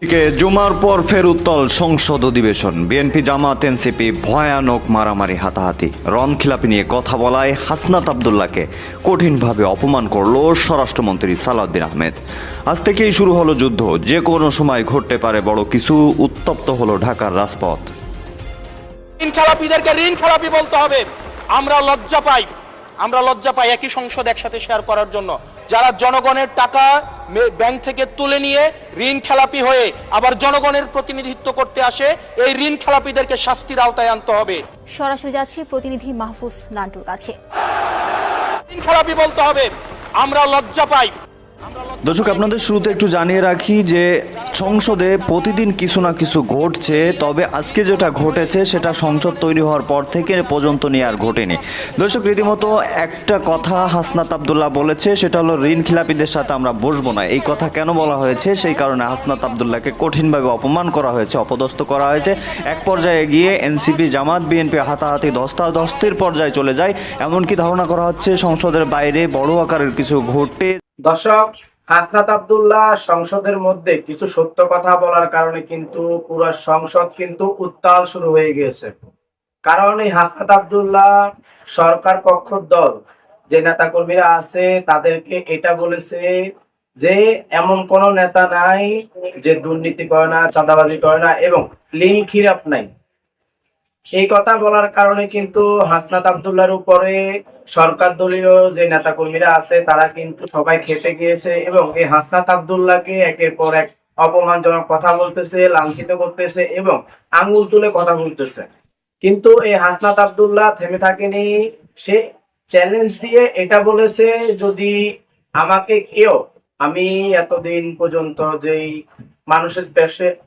জুমার পর ফের উত্তল সংসদ অধিবেশন। বিএনপি জামাত এনসিপি ভয়ানক মারামারি হাতাহাতি। রণখিলাপি নিয়ে কথা বলায় হাসনাত আবদুল্লাহকে কঠিনভাবে অপমান করল স্বরাষ্ট্রমন্ত্রী সালাউদ্দিন আহমেদ। আজ থেকেই শুরু হলো যুদ্ধ, যে কোনো সময় ঘটতে পারে বড় কিছু। উত্তপ্ত হলো ঢাকার রাজপথ। ঋণ খেলাপিদেরকে ঋণ খেলাপি বলতে হবে। আমরা লজ্জা পাই একই সংসদ একসাথে শেয়ার করার জন্য। যারা জনগণের টাকা ব্যাংক থেকে তুলে নিয়ে ঋণ খেলাপি হয়ে আবার জনগণের প্রতিনিধিত্ব করতে আসে, এই ঋণ খেলাপিদেরকে শাস্তির আওতায় আনতে হবে। সরাসরি যাচ্ছি প্রতিনিধি মাহফুজ নান্টুর কাছে। ঋণ খেলাপি বলতে হবে। আমরা লজ্জা পাই। দর্শক, আপনাদের শুরুতে একটু জানিয়ে রাখি যে সংসদে প্রতিদিন কিছু না কিছু ঘটছে, তবে আজকে যেটা ঘটেছে সেটা সংসদ তৈরি হওয়ার পর থেকে পর্যন্ত নিয়ে আর ঘটেনি। দর্শক, রীতিমতো একটা কথা হাসনাত আবদুল্লাহ বলেছে, সেটা হলো ঋণ খিলাপিদের সাথে আমরা বসবো না। এই কথা কেন বলা হয়েছে? সেই কারণে হাসনাত আবদুল্লাহকে কঠিনভাবে অপমান করা হয়েছে, অপদস্থ করা হয়েছে। এক পর্যায়ে গিয়ে এনসিপি জামাত বিএনপি হাতাহাতি ধস্তাধস্তির পর্যায়ে চলে যায়। এমনকি ধারণা করা হচ্ছে সংসদের বাইরে বড় আকারের কিছু ঘটে। দর্শক, হাসনাত আবদুল্লাহ সংসদের মধ্যে কিছু সত্য কথা বলার কারণে কিন্তু পুরো সংসদ কিন্তু উত্তাল শুরু হয়ে গিয়েছে। কারণ এই হাসনাত আবদুল্লাহ সরকার পক্ষ দল যে নেতা কর্মীরা আছে তাদেরকে এটা বলেছে যে এমন কোন নেতা নাই যে দুর্নীতি করে না, চাঁদাবাজি করে না এবং ঋণ খিলাপ নাই। এই কথা বলার কারণে কিন্তু হাসনাত আবদুল্লাহর উপরে সরকার দলীয় যে নেতাকর্মীরা আছে তারা কিন্তু সবাই খেপে গিয়েছে এবং এই হাসনাত আবদুল্লাহকে একের পর এক অপমানজনক কথা বলতেছে, লাঞ্ছিত করতেছে এবং আঙুল তুলে কথা বলতেছে। কিন্তু এই হাসনাত আবদুল্লাহ থেমে থাকেনি। সে চ্যালেঞ্জ দিয়ে এটা বলেছে, যদি আমাকে কেউ, আমি এতদিন পর্যন্ত যেই মানুষের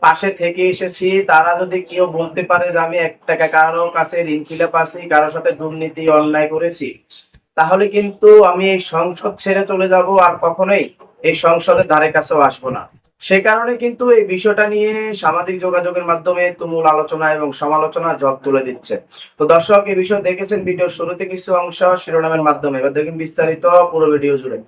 পাশে থেকে এসেছি, তারা যদি কেউ বলতে পারে যে আমি 1 টাকা কারো কাছে ঋণ খিলাপ আছি, কারোর সাথে দুর্নীতি অন্যায় করেছি, তাহলে কিন্তু আমি এই সংসদ ছেড়ে চলে যাব আর কখনোই এই সংসদের ধারে কাছেও আসবো না। সে কারণে কিন্তু এই বিষয়টা নিয়ে সামাজিক যোগাযোগের মাধ্যমে তুমুল আলোচনা এবং সমালোচনা জট তুলে দিচ্ছে। তো দর্শক, এই বিষয় দেখেছেন ভিডিওর শুরুতে কিছু অংশ শিরোনামের মাধ্যমে, এবার দেখুন বিস্তারিত পুরো ভিডিও জুড়ে।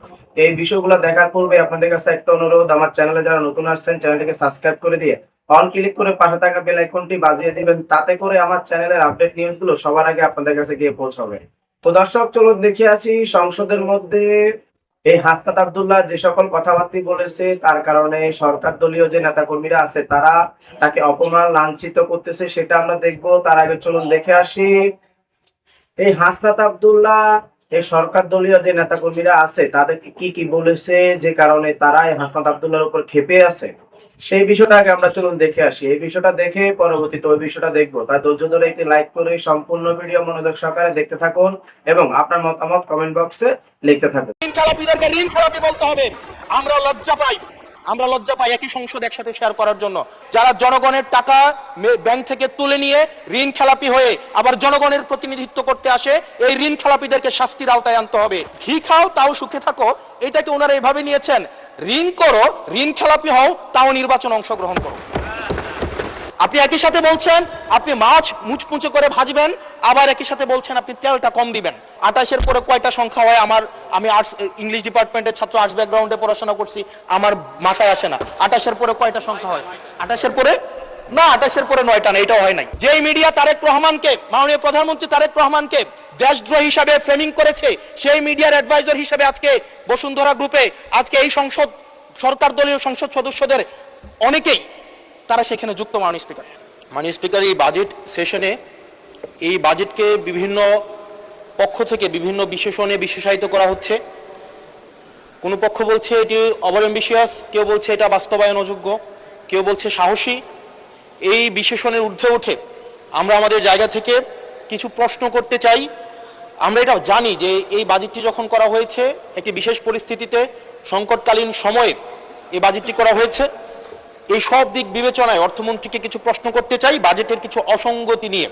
এই বিষয়গুলো দেখার পূর্বে আপনাদের কাছে একটা অনুরোধ, আমার চ্যানেলে যারা নতুন আসছেন চ্যানেলটিকে সাবস্ক্রাইব করে দিয়ে অন ক্লিক করে পাশে থাকা বেল আইকনটি বাজিয়ে দিবেন, তাতে করে আমার চ্যানেলের আপডেট নিউজগুলো সবার আগে আপনাদের কাছে গিয়ে পৌঁছাবে। তো দর্শক, চলুন দেখে আসি সংসদের মধ্যে এই হাসনাত আবদুল্লাহ যে সকল কথাবার্তা বলেছে তার কারণে সরকার দলীয় যে নেতা কর্মীরা আছে তারা তাকে অপমান লাঞ্ছিত করতেছে, সেটা আমরা দেখবো। তার আগে চলুন দেখে আসি এই হাসনাত আবদুল্লাহ এই সরকার দলীয় যে নেতা কর্মীরা আছে তাদেরকে কি কি বলেছে, যে কারণে তারা এই হাসনাত আবদুল্লাহর উপর ক্ষেপে আছে। সেই বিষয়টা আগে আমরা চলুন দেখে আসি। এই বিষয়টা দেখে পরবর্তীতে ওই বিষয়টা দেখবো। তাই ধৈর্য ধরে একটি লাইক করে সম্পূর্ণ ভিডিও মনোযোগ সহকারে দেখতে থাকুন এবং আপনার মতামত কমেন্ট বক্সে লিখতে থাকুন। ঋণ খেলাপিদেরকে ঋণ খেলাপি বলতে হবে। আমরা লজ্জা পাই একই সংসদ একসাথে শেয়ার করার জন্য। যারা জনগণের টাকা ব্যাংক থেকে তুলে নিয়ে ঋণ খেলাপি হয়ে আবার জনগণের প্রতিনিধিত্ব করতে আসে, এই ঋণ খেলাপিদেরকে শাস্তির আওতায় আনতে হবে। ঘি খাও তাও সুখে থাকো, এটাকে ওনারা এভাবে নিয়েছেন। ঋণ করো, ঋণ খেলাপি হও, তাও নির্বাচন অংশগ্রহণ করো। আপনি একই সাথে বলছেন আপনি মাছ মুচমুচে করে ভাজবেন, আবার একই সাথে বলছেন আপনি তেলটা কম দিবেন। 28-এর পরে কয়টা সংখ্যা হয়? আমি আর্টস ইংলিশ ডিপার্টমেন্টের ছাত্র, আর্টস ব্যাকগ্রাউন্ডে পড়াশোনা করছি, আমার মাথায় আসে না 28-এর পরে কয়টা সংখ্যা হয়। 28-এর পরে না, 28-এর পরে 9টা না, এটাও হয় নাই। যেই মিডিয়া তারেক রহমানকে, মাননীয় প্রধানমন্ত্রী তারেক রহমানকে দেশদ্রোহী হিসাবে ফ্রেমিং করেছে, সেই মিডিয়ার অ্যাডভাইজার হিসেবে আজকে বসুন্ধরা গ্রুপে আজকে এই সংসদ সরকার দলীয় সংসদ সদস্যদের অনেকেই তারা সেখানে যুক্ত। মাননীয় স্পিকার, এই বাজেট সেশনে এই বাজেটকে বিভিন্ন পক্ষ থেকে বিভিন্ন বিশেষণে বিশেষায়িত করা হচ্ছে। কোনো পক্ষ বলছে এটি ওভার অ্যাম্বিশিয়াস, কেউ বলছে এটা বাস্তবায়ন অযোগ্য, কেউ বলছে সাহসী। এই বিশেষণের ঊর্ধ্বে উঠে আমরা আমাদের জায়গা থেকে কিছু প্রশ্ন করতে চাই। আমরা এটা জানি যে এই বাজেটটি যখন করা হয়েছে একটি বিশেষ পরিস্থিতিতে, সংকটকালীন সময়ে এই বাজেটটি করা হয়েছে। এই সব দিক বিবেচনায় অর্থমন্ত্রীকে কিছু প্রশ্ন করতে চাই বাজেটের কিছু অসঙ্গতি নিয়ে,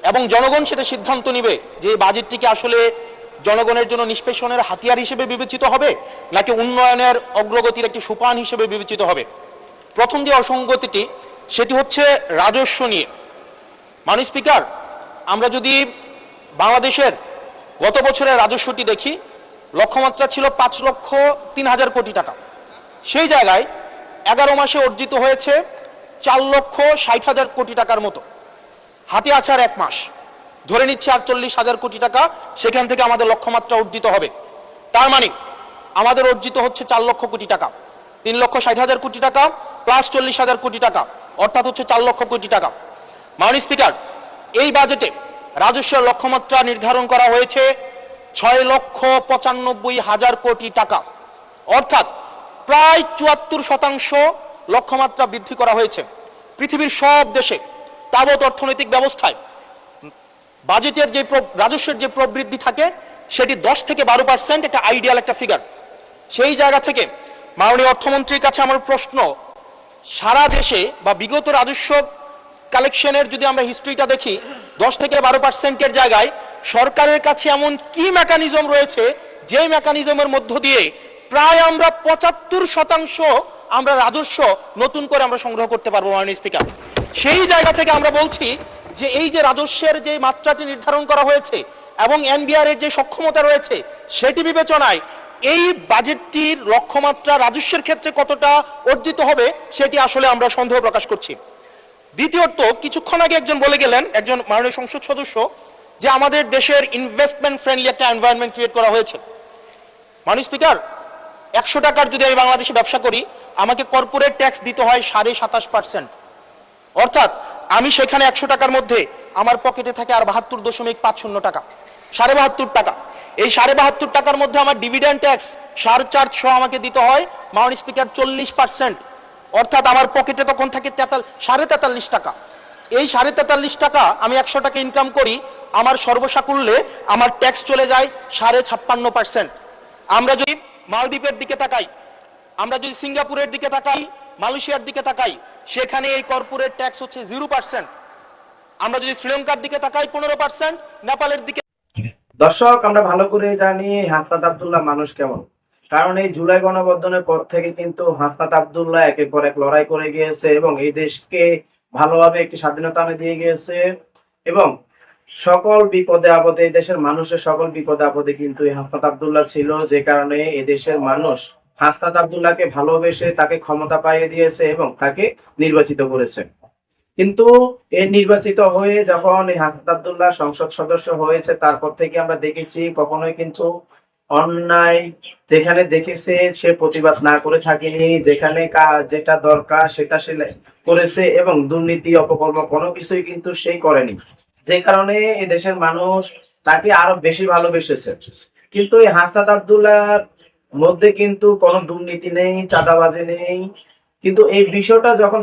এবং জনগণ সেটা সিদ্ধান্ত নিবে যে এই বাজেটটিকে আসলে জনগণের জন্য নিষ্পেষণের হাতিয়ার হিসেবে বিবেচিত হবে নাকি উন্নয়নের অগ্রগতির একটি সোপান হিসেবে বিবেচিত হবে। প্রথম যে অসঙ্গতিটি সেটি হচ্ছে রাজস্ব নিয়ে। মাননীয় স্পিকার, আমরা যদি বাংলাদেশের গত বছরের রাজস্বটি দেখি, লক্ষ্যমাত্রা ছিল 5,03,000 কোটি টাকা। সেই জায়গায় 11 মাসে অর্জিত হয়েছে 4,60,000 কোটি টাকার মতো। হাতে আছে আর 1 মাস, ধরে নিচ্ছে 48,000 কোটি টাকা সেখান থেকে আমাদের লক্ষ্যমাত্রা অর্জিত হবে। তার মানে আমাদের অর্জিত হচ্ছে 4 লক্ষ কোটি টাকা, 3,60,000 কোটি টাকা প্লাস 40,000 কোটি টাকা, অর্থাৎ হচ্ছে 4 লক্ষ কোটি টাকা। মাননীয় স্পিকার, এই বাজেটে রাজস্বের লক্ষ্যমাত্রা নির্ধারণ করা হয়েছে 6,95,000 কোটি টাকা, অর্থাৎ প্রায় 74% লক্ষ্যমাত্রা বৃদ্ধি করা হয়েছে। পৃথিবীর সব দেশে তাবৎ অর্থনৈতিক ব্যবস্থায় বাজেটের যে রাজস্বের যে প্রবৃদ্ধি থাকে সেটি 10 থেকে 12%, একটা আইডিয়াল একটা ফিগার। সেই জায়গা থেকে মাননীয় অর্থমন্ত্রীর কাছে আমার প্রশ্ন, সারা দেশে বা বিগত রাজস্ব কালেকশনের যদি আমরা হিস্ট্রিটা দেখি, 10 থেকে 12%-এর জায়গায় সরকারের কাছে এমন কি মেকানিজম রয়েছে যে মেকানিজমের মধ্য দিয়ে প্রায় আমরা 75% আমরা রাজস্ব নতুন করে আমরা সংগ্রহ করতে পারবো। মাননীয় স্পিকার, সেই জায়গা থেকে আমরা বলছি যে এই যে রাজস্বের যে মাত্রাটি নির্ধারণ করা হয়েছে এবং এনবিআর এর যে সক্ষমতা রয়েছে সেটি বিবেচনায় এই বাজেটটির লক্ষ্যমাত্রা রাজস্বের ক্ষেত্রে কতটা অর্জিত হবে সেটি আসলে আমরা সন্দেহ প্রকাশ করছি। দ্বিতীয়ত, কিছুক্ষণ আগে একজন বলে গেলেন, একজন মাননীয় সংসদ সদস্য, যে আমাদের দেশের ইনভেস্টমেন্ট ফ্রেন্ডলি একটা এনভায়রনমেন্ট ক্রিয়েট করা হয়েছে। মাননীয় স্পিকার, 100 টাকার যদি আমি বাংলাদেশে ব্যবসা করি, আমাকে কর্পোরেট ট্যাক্স দিতে হয় 27.5%, অর্থাৎ আমি সেখানে 100 টাকার মধ্যে আমার পকেটে থাকে আর 72.50 টাকা, 72.5 টাকা। এই 72.5 টাকার মধ্যে আমার ডিভিডেন্ড ট্যাক্স 4.5 আমাকে দিতে হয় মাননীয় স্পিকার 40%, অর্থাৎ আমার পকেটে তখন থাকে 43.5 টাকা। এই 43.5 টাকা আমি 100 টাকা ইনকাম করি, আমার সর্বসাকুল্যে আমার ট্যাক্স চলে যায় 56.5%। আমরা যদি মালদ্বীপের দিকে তাকাই, আমরা যদি সিঙ্গাপুরের দিকে তাকাই, মালয়েশিয়ার দিকে তাকাই, সেখানে এই কর্পোরেট ট্যাক্স হচ্ছে 0%। আমরা যদি শ্রীলঙ্কার দিকে তাকাই 15%, নেপালের দিকে। দর্শক, আমরা ভালো করে জানি হাসনাত আব্দুল্লাহ মানুষ কেমন, কারণ এই জুলাই গণঅভ্যুত্থানের পর থেকে কিন্তু হাসনাত আব্দুল্লাহ একের পর এক লড়াই করে গিয়েছে এবং এই দেশকে ভালোভাবে একটি স্বাধীনতা এনে দিয়ে গিয়েছে এবং সকল বিপদে আপদে, এই দেশের মানুষের সকল বিপদে আপদে কিন্তু এই হাসনাত আব্দুল্লাহ ছিল, যে কারণে এই দেশের মানুষ হাসনাত আব্দুল্লাহকে ভালোবেসে তাকে ক্ষমতা পাইয়ে দিয়েছে এবং তাকে নির্বাচিত করেছে। কিন্তু এই নির্বাচিত হয়ে যখন এই হাসনাত আব্দুল্লাহ সংসদ সদস্য হয়েছে, তারপর থেকে আমরা দেখেছি কখনোই কিন্তু অন্যায় যেখানে দেখেছে সে প্রতিবাদ না করে থাকেনি, যেখানে যেটা দরকার সেটা সে করেছে এবং দুর্নীতি অপকর্ম কোনো কিছুই কিন্তু সে করেনি, যে কারণে এই দেশের মানুষ তাকে আরো বেশি ভালোবেসেছে। কিন্তু এই হাসনাত আব্দুল্লাহর মধ্যে কিন্তু কোনো দুর্নীতি নেই, চাঁদাবাজি নেই, কিন্তু এই বিষয়টা যখন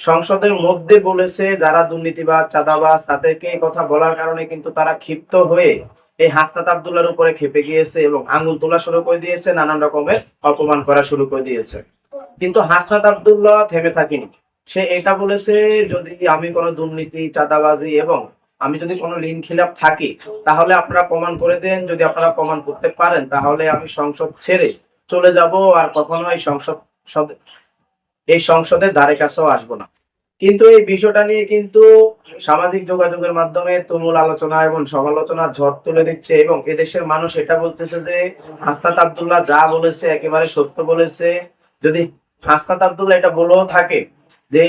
সংসদের মধ্যে বলেছে যারা দুর্নীতিবাজ চাঁদাবাজ তাদেরকে এই কথা বলার কারণে কিন্তু তারা ক্ষিপ্ত হয়ে এই হাসনাত আব্দুল্লাহর উপরে খেপে গিয়েছে এবং আঙুল তোলা শুরু করে দিয়েছে, নানান রকমের অপমান করা শুরু করে দিয়েছে। কিন্তু হাসনাত আব্দুল্লাহ থেমে থাকেনি, সে এটা বলেছে যদি আমি কোনো দুর্নীতি চাঁদাবাজি এবং আমি যদি কোনো ঋণ খিলাপ থাকি তাহলে আপনারা প্রমাণ করে দেন, যদি আপনারা প্রমাণ করতে পারেন তাহলে আমি সংসদ ছেড়ে চলে যাব আর কখনো এই সংসদের ধারে কাছেও আসবো না। কিন্তু এই বিষয়টা নিয়ে কিন্তু সামাজিক যোগাযোগের মাধ্যমে তুমুল আলোচনা এবং সমালোচনার ঝড় তুলে দিচ্ছে এবং এদেশের মানুষ এটা বলতেছে যে হাসনাত আব্দুল্লাহ যা বলেছে একেবারে সত্য বলেছে। যদি হাসনাত আব্দুল্লাহ এটা বলেও থাকে যে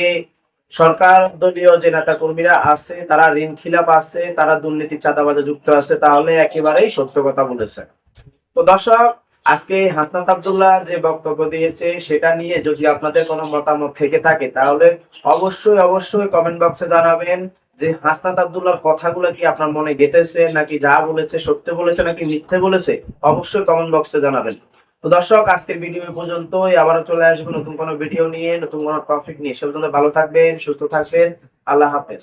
সরকার দলীয় যে নেতা কর্মীরা আছে তারা ঋণ খিলাপ আছে, তারা দুর্নীতি চাঁদাবাজে যুক্ত আছে, তাহলে একেবারেই সত্য কথা বলেছে। তো দর্শক, আজকে হাসনাত আব্দুল্লাহ যে বক্তব্য দিয়েছে সেটা নিয়ে যদি আপনাদের কোনো মতামত থেকে থাকে তাহলে অবশ্যই কমেন্ট বক্সে জানাবেন যে হাসনাত আব্দুল্লাহর কথাগুলো কি আপনার মনে গেঁথেছে নাকি যা বলেছে সত্য বলেছে নাকি মিথ্যে বলেছে, অবশ্যই কমেন্ট বক্সে জানাবেন। তো দর্শক, আজকের ভিডিও পর্যন্তই, আবারও চলে আসবো নতুন কোনো ভিডিও নিয়ে, নতুন কোনো টপিক নিয়ে। সে পর্যন্ত ভালো থাকবেন, সুস্থ থাকবেন, আল্লাহ হাফেজ।